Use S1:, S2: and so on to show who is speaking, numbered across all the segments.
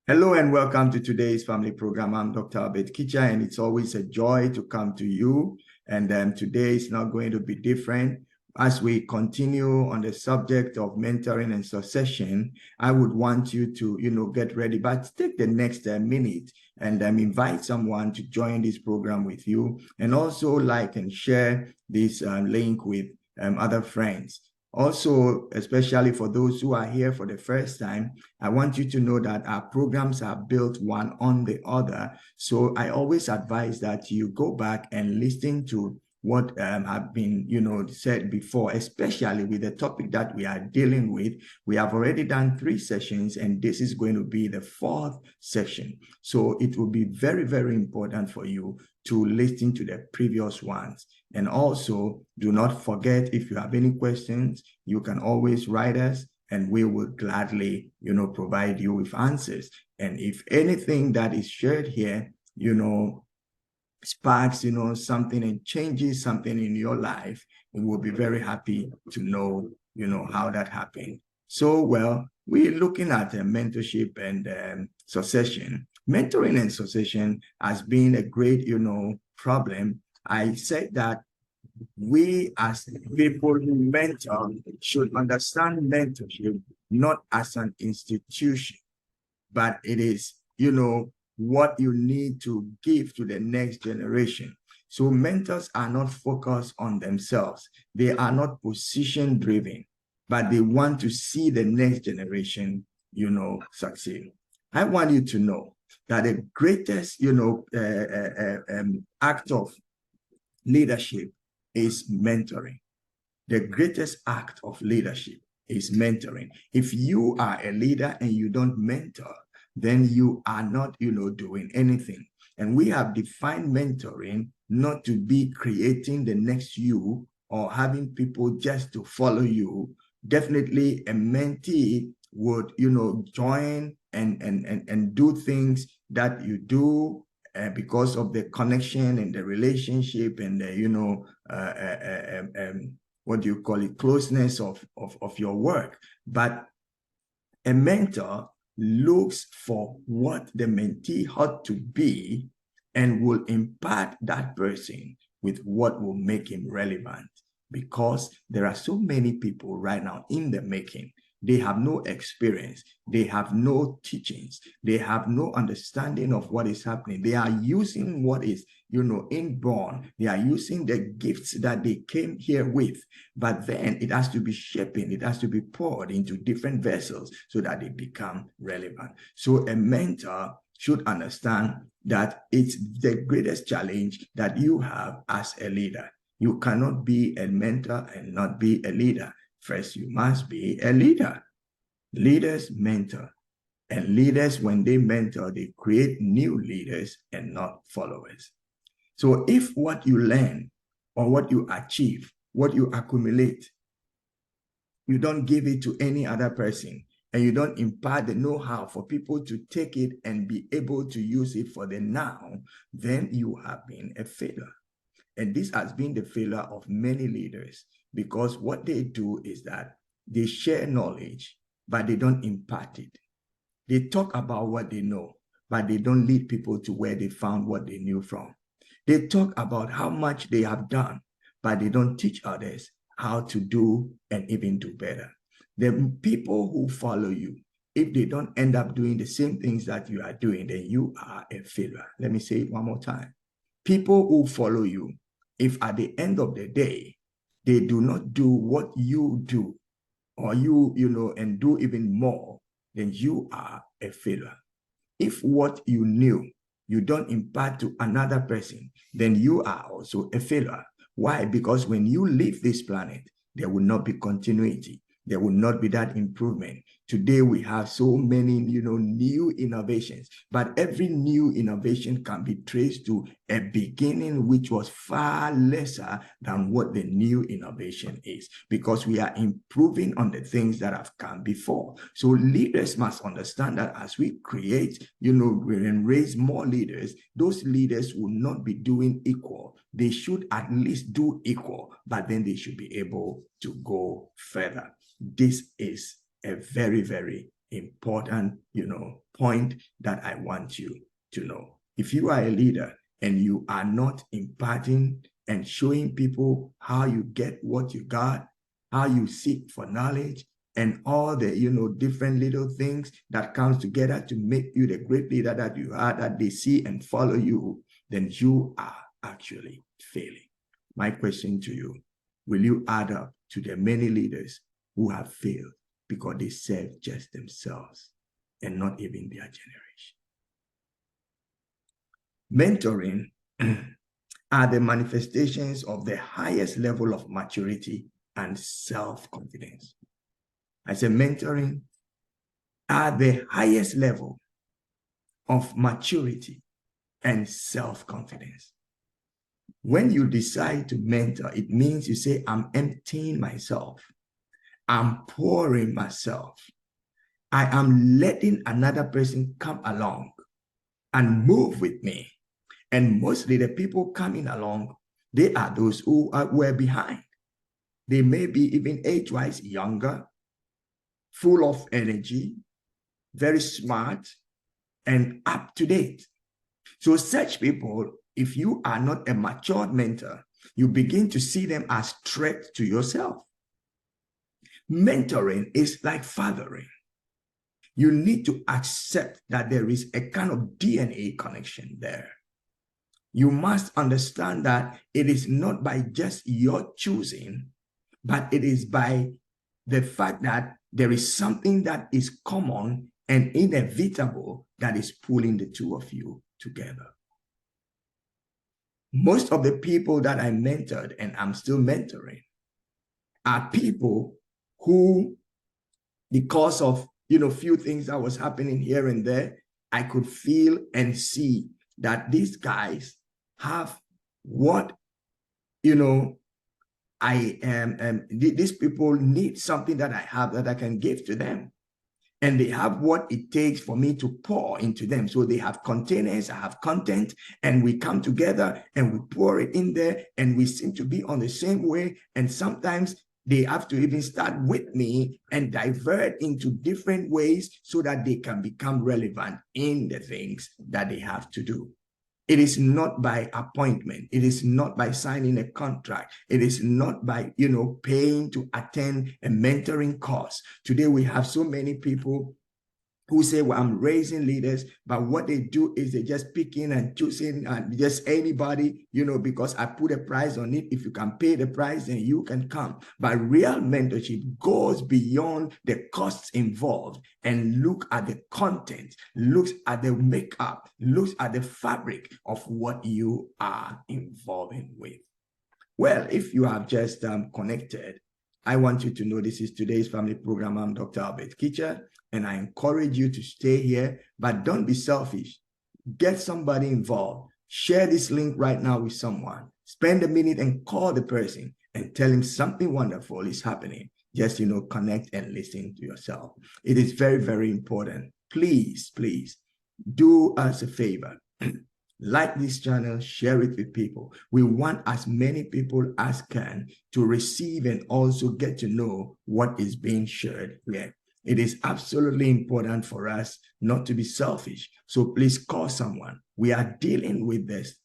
S1: Hello and welcome to today's family program. I'm Dr. Kitcher, and it's always a joy to come to you. And today is not going to be different. As we continue on the subject of mentoring and succession, I would want you to, get ready, but take the next minute and invite someone to join this program with you, and also like and share this link with other friends. Also, especially for those who are here for the first time, I want you to know that our programs are built one on the other. So I always advise that you go back and listen to what have been, said before, especially with the topic that we are dealing with. We have already done 3 sessions, and this is going to be the 4th session. So it will be very, very important for you to listen to the previous ones. And also, do not forget, if you have any questions, you can always write us, and we will gladly, provide you with answers. And if anything that is shared here, sparks, something and changes something in your life, we will be very happy to know, how that happened. So, well, we're looking at mentorship and succession. Mentoring and succession has been a great, problem. I said that we as people who mentor should understand mentorship not as an institution, but it is, what you need to give to the next generation. So mentors are not focused on themselves. They are not position driven, but they want to see the next generation, succeed. I want you to know that the greatest, act of leadership is mentoring. The greatest act of leadership is mentoring. If you are a leader and you don't mentor, then you are not, doing anything. And we have defined mentoring not to be creating the next you or having people just to follow you. Definitely a mentee would, join and do things that you do because of the connection and the relationship and the, what do you call it, closeness of your work. But a mentor looks for what the mentee ought to be and will impart that person with what will make him relevant, because there are so many people right now in the making. They have no experience. They have no teachings. They have no understanding of what is happening. They are using what is, inborn. They are using the gifts that they came here with. But then it has to be shaping. It has to be poured into different vessels so that they become relevant. So a mentor should understand that it's the greatest challenge that you have as a leader. You cannot be a mentor and not be a leader. First, you must be a leader. Leaders mentor. And leaders, when they mentor, they create new leaders and not followers. So if what you learn or what you achieve, what you accumulate, you don't give it to any other person, and you don't impart the know-how for people to take it and be able to use it for the now, then you have been a failure. And this has been the failure of many leaders, because what they do is that they share knowledge, but they don't impart it. They talk about what they know, but they don't lead people to where they found what they knew from. They talk about how much they have done, but they don't teach others how to do and even do better. The people who follow you, if they don't end up doing the same things that you are doing, then you are a failure. Let me say it one more time. People who follow you, if at the end of the day, they do not do what you do, or and do even more, then you are a failure. If what you knew, you don't impart to another person, then you are also a failure. Why? Because when you leave this planet, there will not be continuity. There will not be that improvement. Today, we have so many, new innovations, but every new innovation can be traced to a beginning which was far lesser than what the new innovation is, because we are improving on the things that have come before. So leaders must understand that as we create, and raise more leaders, those leaders will not be doing equal. They should at least do equal, but then they should be able to go further. This is a very, very important, point that I want you to know. If you are a leader and you are not imparting and showing people how you get what you got, how you seek for knowledge, and all the, different little things that comes together to make you the great leader that you are, that they see and follow you, then you are actually failing. My question to you, will you add up to the many leaders who have failed because they serve just themselves and not even their generation? Mentoring are the manifestations of the highest level of maturity and self-confidence. I say mentoring are the highest level of maturity and self-confidence. When you decide to mentor, it means you say, I'm emptying myself. I'm pouring myself. I am letting another person come along and move with me. And mostly the people coming along, they are those who were behind. They may be even age-wise younger, full of energy, very smart, and up to date. So such people, if you are not a matured mentor, you begin to see them as threats to yourself. Mentoring is like fathering. You need to accept that there is a kind of DNA connection there. You must understand that it is not by just your choosing, but it is by the fact that there is something that is common and inevitable that is pulling the two of you together. Most of the people that I mentored and I'm still mentoring are people who, because of few things that was happening here and there, I could feel and see that these guys have what I am. These people need something that I have that I can give to them. And they have what it takes for me to pour into them. So they have containers, I have content, and we come together and we pour it in there, and we seem to be on the same way. And sometimes they have to even start with me and divert into different ways so that they can become relevant in the things that they have to do. It is not by appointment. It is not by signing a contract. It is not by, paying to attend a mentoring course. Today, we have so many people who say, well, I'm raising leaders, but what they do is they just pick in and choosing just anybody, because I put a price on it. If you can pay the price, then you can come. But real mentorship goes beyond the costs involved and look at the content, looks at the makeup, looks at the fabric of what you are involving with. Well, if you have just connected, I want you to know this is today's family program. I'm Dr. Albert Kitcher, and I encourage you to stay here, but don't be selfish. Get somebody involved. Share this link right now with someone. Spend a minute and call the person and tell him something wonderful is happening. Just, connect and listen to yourself. It is very, very important. Please, please do us a favor. Like this channel, share it with people. We want as many people as can to receive and also get to know what is being shared here. It is absolutely important for us not to be selfish. So please call someone. We are dealing with this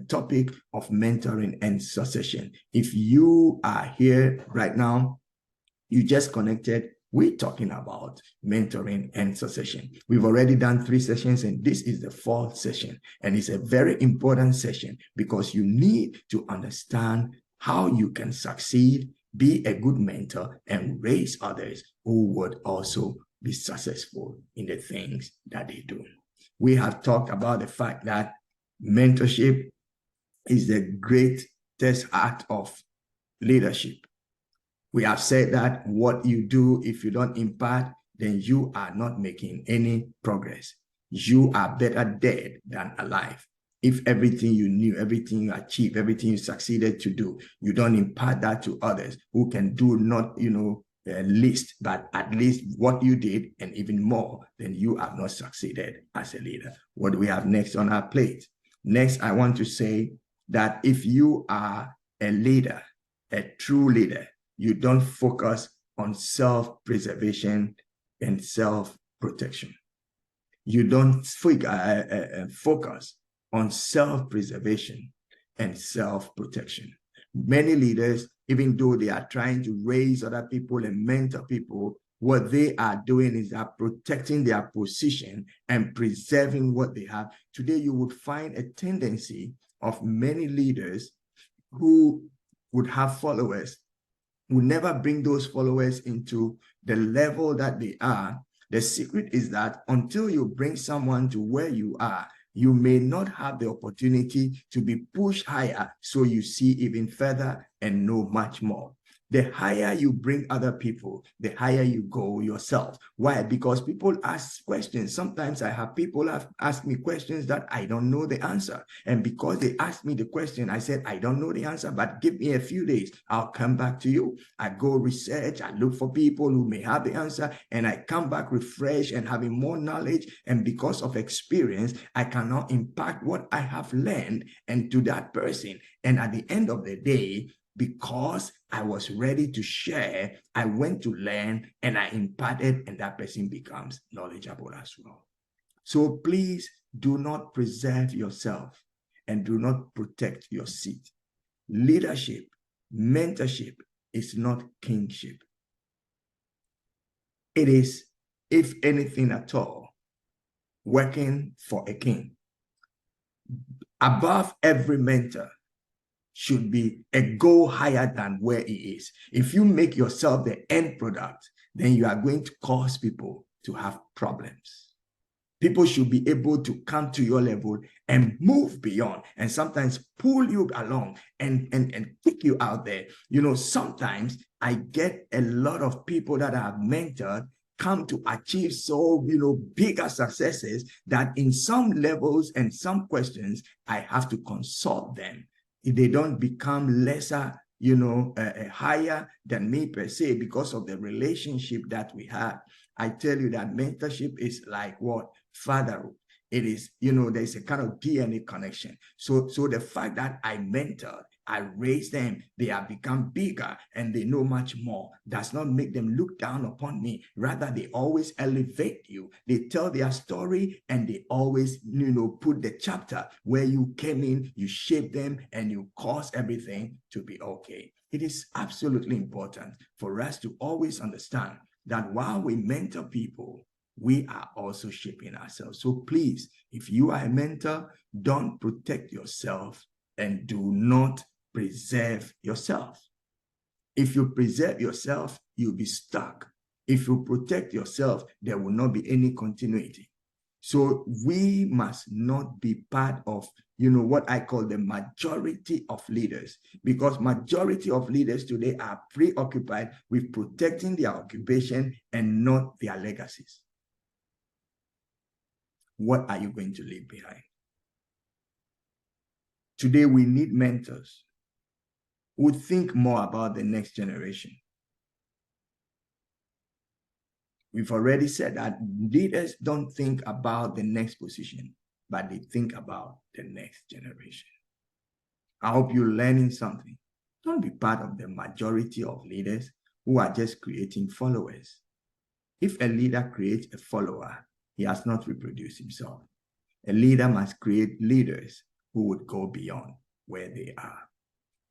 S1: topic of mentoring and succession. If you are here right now, you just connected, we're talking about mentoring and succession. We've already done 3 sessions, and this is the 4th session. And it's a very important session because you need to understand how you can succeed, be a good mentor, and raise others who would also be successful in the things that they do. We have talked about the fact that mentorship is the greatest act of leadership. We have said that what you do, if you don't impart, then you are not making any progress. You are better dead than alive. If everything you knew, everything you achieved, everything you succeeded to do, you don't impart that to others who can do not, least, but at least what you did and even more, then you have not succeeded as a leader. What do we have next on our plate? Next, I want to say that if you are a leader, a true leader, you don't focus on self-preservation and self protection. You don't focus on self-preservation and self-protection. Many leaders, even though they are trying to raise other people and mentor people, what they are doing is are protecting their position and preserving what they have. Today, you would find a tendency of many leaders who would have followers, who never bring those followers into the level that they are. The secret is that until you bring someone to where you are, you may not have the opportunity to be pushed higher so you see even further and know much more. The higher you bring other people, the higher you go yourself. Why? Because people ask questions. Sometimes I have people ask me questions that I don't know the answer. And because they asked me the question, I said, I don't know the answer, but give me a few days. I'll come back to you. I go research. I look for people who may have the answer, and I come back refreshed and having more knowledge. And because of experience, I cannot impact what I have learned and to that person. And at the end of the day, because I was ready to share, I went to learn and I imparted, and that person becomes knowledgeable as well. So please do not preserve yourself and do not protect your seat. Leadership, mentorship is not kingship. It is, if anything at all, working for a king. Above every mentor should be a goal higher than where he is. If you make yourself the end product, then you are going to cause people to have problems. People should be able to come to your level and move beyond, and sometimes pull you along and kick you out there. You know, sometimes I get a lot of people that I have mentored come to achieve so, bigger successes that in some levels and some questions, I have to consult them. If they don't become lesser, higher than me per se because of the relationship that we have. I tell you that mentorship is like what? Fatherhood. It is, there's a kind of DNA connection. So the fact that I mentored, I raised them, they have become bigger and they know much more, does not make them look down upon me. Rather, they always elevate you. They tell their story and they always, put the chapter where you came in, you shaped them, and you caused everything to be okay. It is absolutely important for us to always understand that while we mentor people, we are also shaping ourselves. So please, if you are a mentor, don't protect yourself and do not preserve yourself. If you preserve yourself, you'll be stuck. If you protect yourself, there will not be any continuity. So we must not be part of, what I call the majority of leaders, because majority of leaders today are preoccupied with protecting their occupation and not their legacies. What are you going to leave behind? Today, we need mentors who think more about the next generation. We've already said that leaders don't think about the next position, but they think about the next generation. I hope you're learning something. Don't be part of the majority of leaders who are just creating followers. If a leader creates a follower, he has not reproduced himself. A leader must create leaders who would go beyond where they are.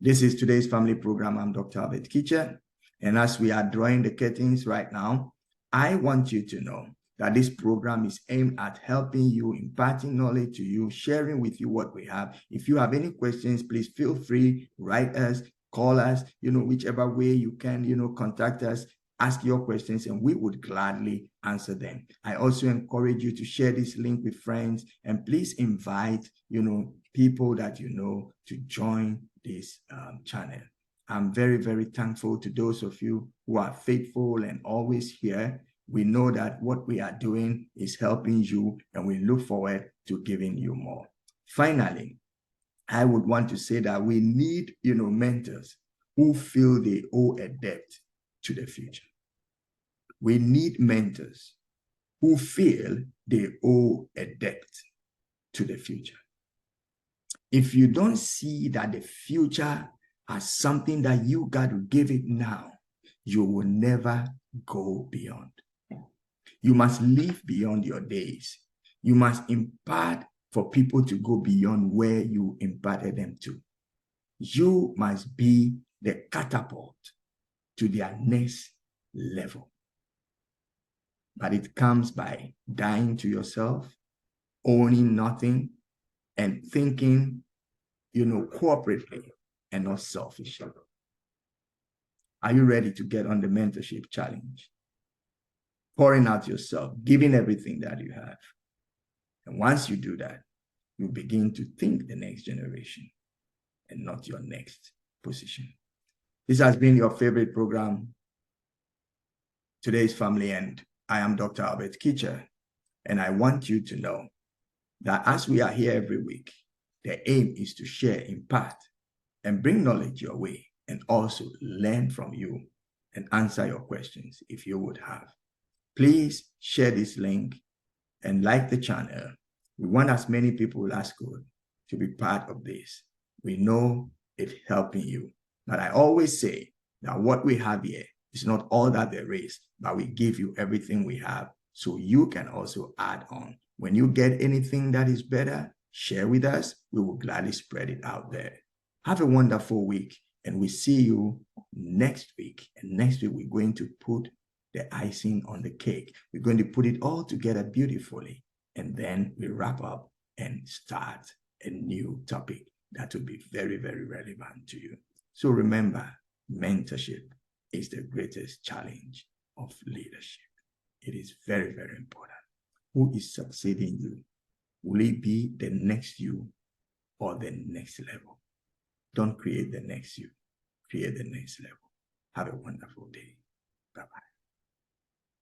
S1: This is today's family program. I'm Dr. Albert Kitcher. And as we are drawing the curtains right now, I want you to know that this program is aimed at helping you, imparting knowledge to you, sharing with you what we have. If you have any questions, please feel free, write us, call us, whichever way you can, contact us, ask your questions, and we would gladly answer them. I also encourage you to share this link with friends, and please invite, people that you know to join this channel. I'm very, very thankful to those of you who are faithful and always here. We know that what we are doing is helping you, and we look forward to giving you more. Finally, I would want to say that we need, mentors who feel they owe a debt to the future. We need mentors who feel they owe a debt to the future. If you don't see that the future as something that you got to give it now, you will never go beyond. You must live beyond your days. You must impart for people to go beyond where you imparted them to. You must be the catapult to their next level. But it comes by dying to yourself, owning nothing, and thinking, corporately and not selfishly. Are you ready to get on the mentorship challenge? Pouring out yourself, giving everything that you have. And once you do that, you begin to think the next generation and not your next position. This has been your favorite program, Today's Family End. I am Dr. Albert Kitcher, and I want you to know that as we are here every week, the aim is to share, impart, and bring knowledge your way, and also learn from you and answer your questions if you would have. Please share this link and like the channel. We want as many people as could to be part of this. We know it's helping you. But I always say that what we have here is not all that there is, but we give you everything we have so you can also add on. When you get anything that is better, share with us. We will gladly spread it out there. Have a wonderful week, and we see you next week. And next week, we're going to put the icing on the cake. We're going to put it all together beautifully. And then we wrap up and start a new topic that will be very, very relevant to you. So remember, mentorship is the greatest challenge of leadership. It is very, very important. Who is succeeding you? Will it be the next you or the next level? Don't create the next you. Create the next level. Have a wonderful day. Bye-bye.